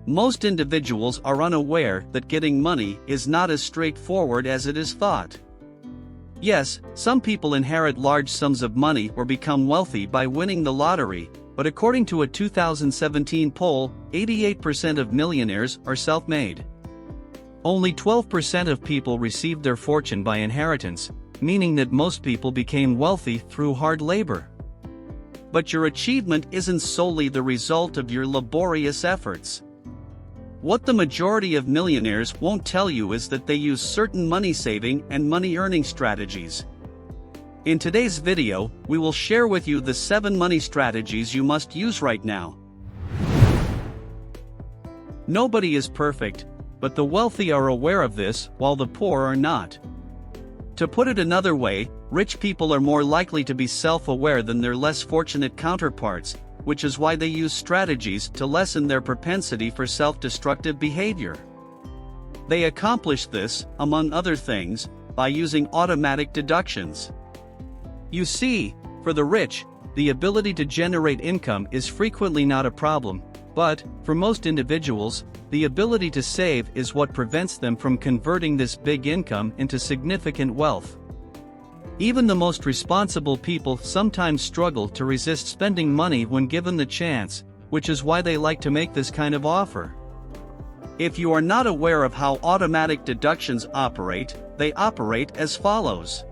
Most individuals are unaware that getting money is not as straightforward as it is thought. Yes, some people inherit large sums of money or become wealthy by winning the lottery, but according to a 2017 poll, 88% of millionaires are self-made. Only 12% of people received their fortune by inheritance, meaning that most people became wealthy through hard labor. But your achievement isn't solely the result of your laborious efforts. What the majority of millionaires won't tell you is that they use certain money-saving and money-earning strategies. In today's video, we will share with you the 7 money strategies you must use right now. Nobody is perfect, but the wealthy are aware of this, while the poor are not. To put it another way, rich people are more likely to be self-aware than their less fortunate counterparts, which is why they use strategies to lessen their propensity for self-destructive behavior. They accomplish this, among other things, by using automatic deductions. You see, for the rich, the ability to generate income is frequently not a problem, but, for most individuals, the ability to save is what prevents them from converting this big income into significant wealth. Even the most responsible people sometimes struggle to resist spending money when given the chance, which is why they like to make this kind of offer. If you are not aware of how automatic deductions operate, they operate as follows.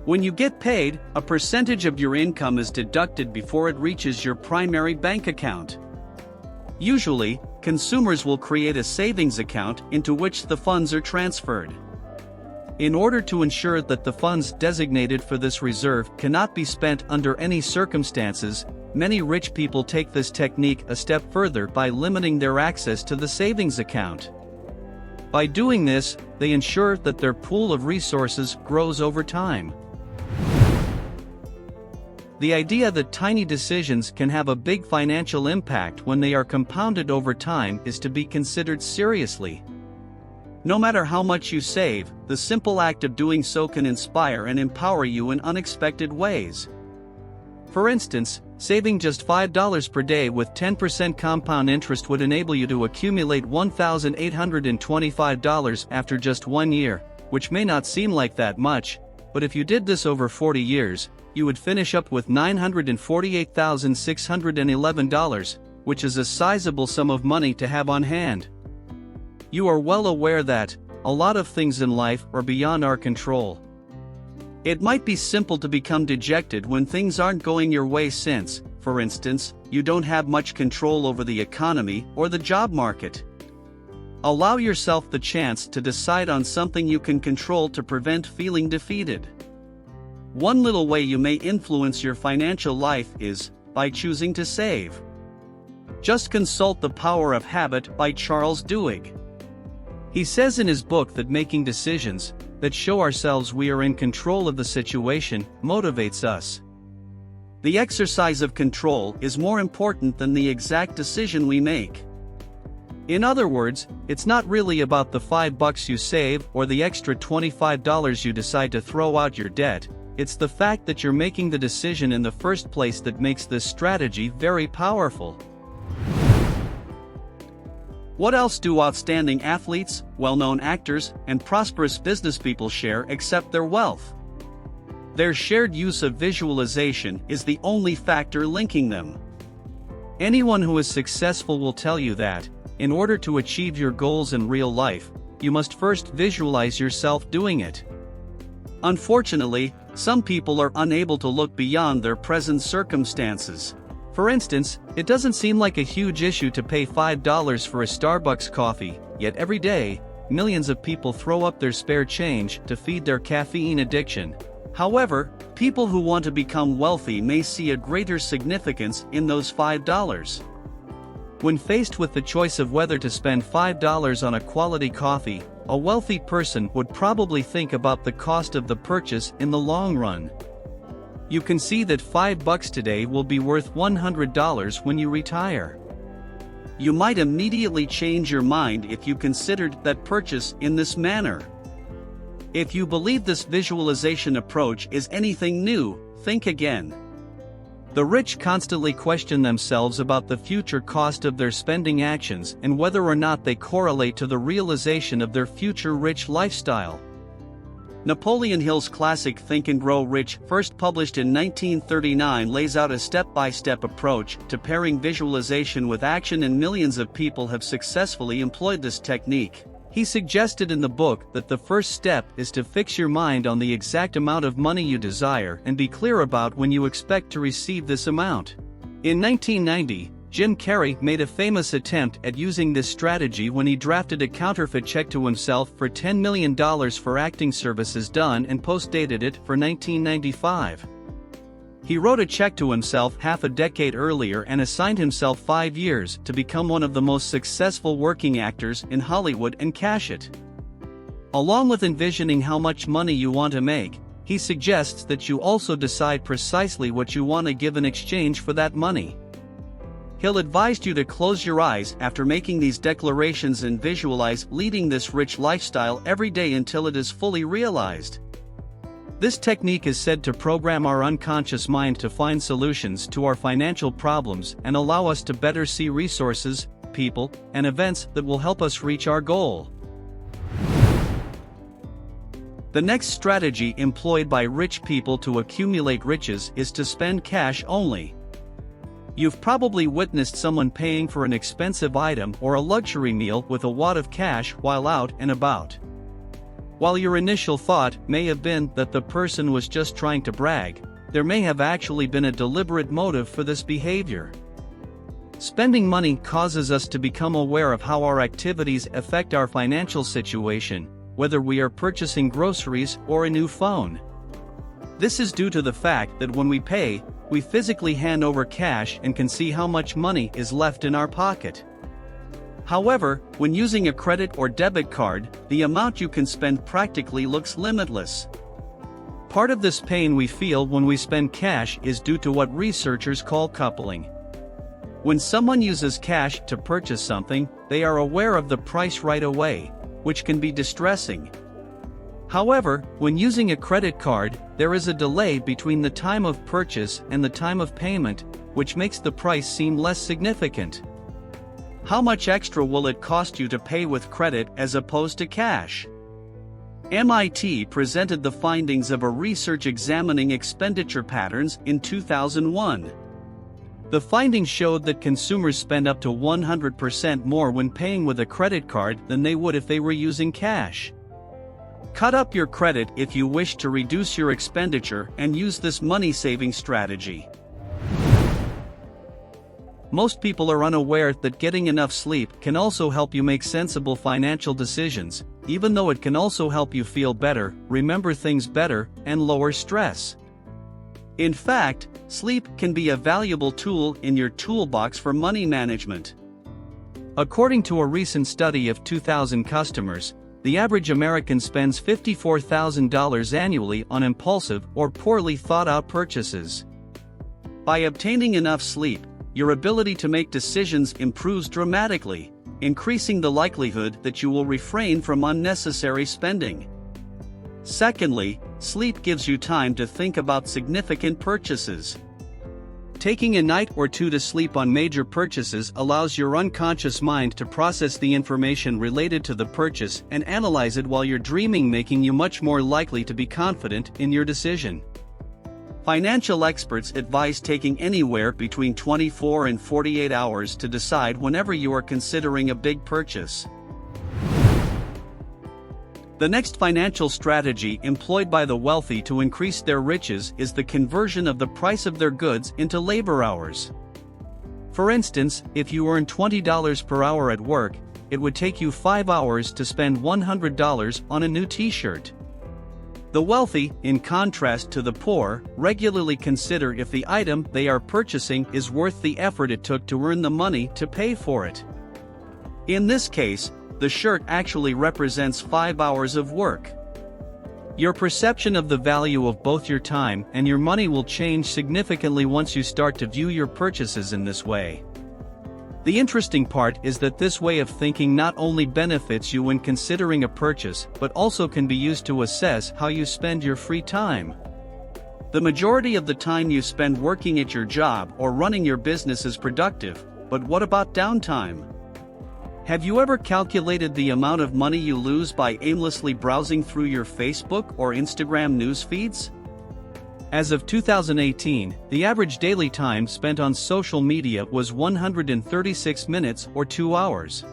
When you get paid, a percentage of your income is deducted before it reaches your primary bank account. Usually, consumers will create a savings account into which the funds are transferred. In order to ensure that the funds designated for this reserve cannot be spent under any circumstances, many rich people take this technique a step further by limiting their access to the savings account. By doing this, they ensure that their pool of resources grows over time. The idea that tiny decisions can have a big financial impact when they are compounded over time is to be considered seriously. No matter how much you save, the simple act of doing so can inspire and empower you in unexpected ways. For instance, saving just $5 per day with 10% compound interest would enable you to accumulate $1,825 after just 1 year, which may not seem like that much, but if you did this over 40 years, you would finish up with $948,611, which is a sizable sum of money to have on hand. You are well aware that a lot of things in life are beyond our control. It might be simple to become dejected when things aren't going your way since, for instance, you don't have much control over the economy or the job market. Allow yourself the chance to decide on something you can control to prevent feeling defeated. One little way you may influence your financial life is by choosing to save. Just consult The Power of Habit by Charles Duhigg. He says in his book that making decisions that show ourselves we are in control of the situation motivates us. The exercise of control is more important than the exact decision we make. In other words, it's not really about the $5 you save or the extra $25 you decide to throw out your debt, it's the fact that you're making the decision in the first place that makes this strategy very powerful. What else do outstanding athletes, well-known actors, and prosperous businesspeople share except their wealth? Their shared use of visualization is the only factor linking them. Anyone who is successful will tell you that, in order to achieve your goals in real life, you must first visualize yourself doing it. Unfortunately, some people are unable to look beyond their present circumstances. For instance, it doesn't seem like a huge issue to pay $5 for a Starbucks coffee, yet every day, millions of people throw up their spare change to feed their caffeine addiction. However, people who want to become wealthy may see a greater significance in those $5. When faced with the choice of whether to spend $5 on a quality coffee, a wealthy person would probably think about the cost of the purchase in the long run. You can see that $5 today will be worth $100 when you retire. You might immediately change your mind if you considered that purchase in this manner. If you believe this visualization approach is anything new, think again. The rich constantly question themselves about the future cost of their spending actions and whether or not they correlate to the realization of their future rich lifestyle. Napoleon Hill's classic Think and Grow Rich, first published in 1939, lays out a step-by-step approach to pairing visualization with action, and millions of people have successfully employed this technique. He suggested in the book that the first step is to fix your mind on the exact amount of money you desire and be clear about when you expect to receive this amount. In 1990, Jim Carrey made a famous attempt at using this strategy when he drafted a counterfeit check to himself for $10 million for acting services done and post-dated it for 1995. He wrote a check to himself half a decade earlier and assigned himself 5 years to become one of the most successful working actors in Hollywood and cash it. Along with envisioning how much money you want to make, he suggests that you also decide precisely what you want to give in exchange for that money. Hill advised you to close your eyes after making these declarations and visualize leading this rich lifestyle every day until it is fully realized. This technique is said to program our unconscious mind to find solutions to our financial problems and allow us to better see resources, people, and events that will help us reach our goal. The next strategy employed by rich people to accumulate riches is to spend cash only. You've probably witnessed someone paying for an expensive item or a luxury meal with a wad of cash while out and about. While your initial thought may have been that the person was just trying to brag, there may have actually been a deliberate motive for this behavior. Spending money causes us to become aware of how our activities affect our financial situation, whether we are purchasing groceries or a new phone. This is due to the fact that when we pay, we physically hand over cash and can see how much money is left in our pocket. However, when using a credit or debit card, the amount you can spend practically looks limitless. Part of this pain we feel when we spend cash is due to what researchers call coupling. When someone uses cash to purchase something, they are aware of the price right away, which can be distressing. However, when using a credit card, there is a delay between the time of purchase and the time of payment, which makes the price seem less significant. How much extra will it cost you to pay with credit as opposed to cash? MIT presented the findings of a research examining expenditure patterns in 2001. The findings showed that consumers spend up to 100% more when paying with a credit card than they would if they were using cash. Cut up your credit if you wish to reduce your expenditure and use this money-saving strategy. Most people are unaware that getting enough sleep can also help you make sensible financial decisions, even though it can also help you feel better, remember things better, and lower stress. In fact, sleep can be a valuable tool in your toolbox for money management. According to a recent study of 2,000 customers, the average American spends $54,000 annually on impulsive or poorly thought-out purchases. By obtaining enough sleep, your ability to make decisions improves dramatically, increasing the likelihood that you will refrain from unnecessary spending. Secondly, sleep gives you time to think about significant purchases. Taking a night or two to sleep on major purchases allows your unconscious mind to process the information related to the purchase and analyze it while you're dreaming, making you much more likely to be confident in your decision. Financial experts advise taking anywhere between 24 and 48 hours to decide whenever you are considering a big purchase. The next financial strategy employed by the wealthy to increase their riches is the conversion of the price of their goods into labor hours. For instance, if you earn $20 per hour at work, it would take you 5 hours to spend $100 on a new t-shirt. The wealthy, in contrast to the poor, regularly consider if the item they are purchasing is worth the effort it took to earn the money to pay for it. In this case, the shirt actually represents 5 hours of work. Your perception of the value of both your time and your money will change significantly once you start to view your purchases in this way. The interesting part is that this way of thinking not only benefits you when considering a purchase, but also can be used to assess how you spend your free time. The majority of the time you spend working at your job or running your business is productive, but what about downtime? Have you ever calculated the amount of money you lose by aimlessly browsing through your Facebook or Instagram news feeds? As of 2018, the average daily time spent on social media was 136 minutes or 2 hours.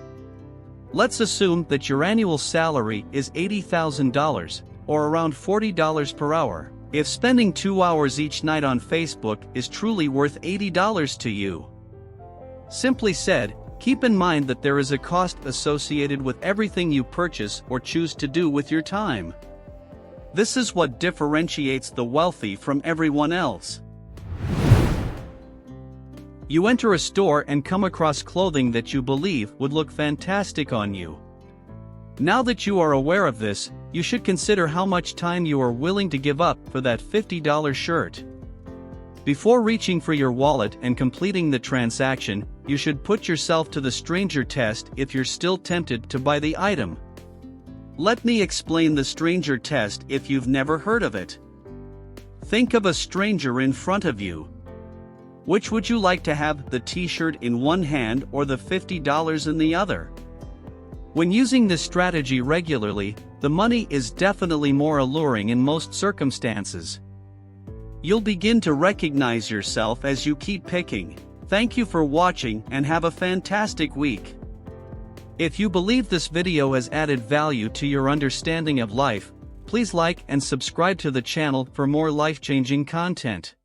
Let's assume that your annual salary is $80,000, or around $40 per hour. If spending 2 hours each night on Facebook is truly worth $80 to you. Simply said, keep in mind that there is a cost associated with everything you purchase or choose to do with your time. This is what differentiates the wealthy from everyone else. You enter a store and come across clothing that you believe would look fantastic on you. Now that you are aware of this, you should consider how much time you are willing to give up for that $50 shirt. Before reaching for your wallet and completing the transaction, you should put yourself to the stranger test if you're still tempted to buy the item. Let me explain the stranger test if you've never heard of it. Think of a stranger in front of you. Which would you like to have, the t-shirt in one hand or the $50 in the other? When using this strategy regularly, the money is definitely more alluring in most circumstances. You'll begin to recognize yourself as you keep picking. Thank you for watching and have a fantastic week. If you believe this video has added value to your understanding of life, please like and subscribe to the channel for more life-changing content.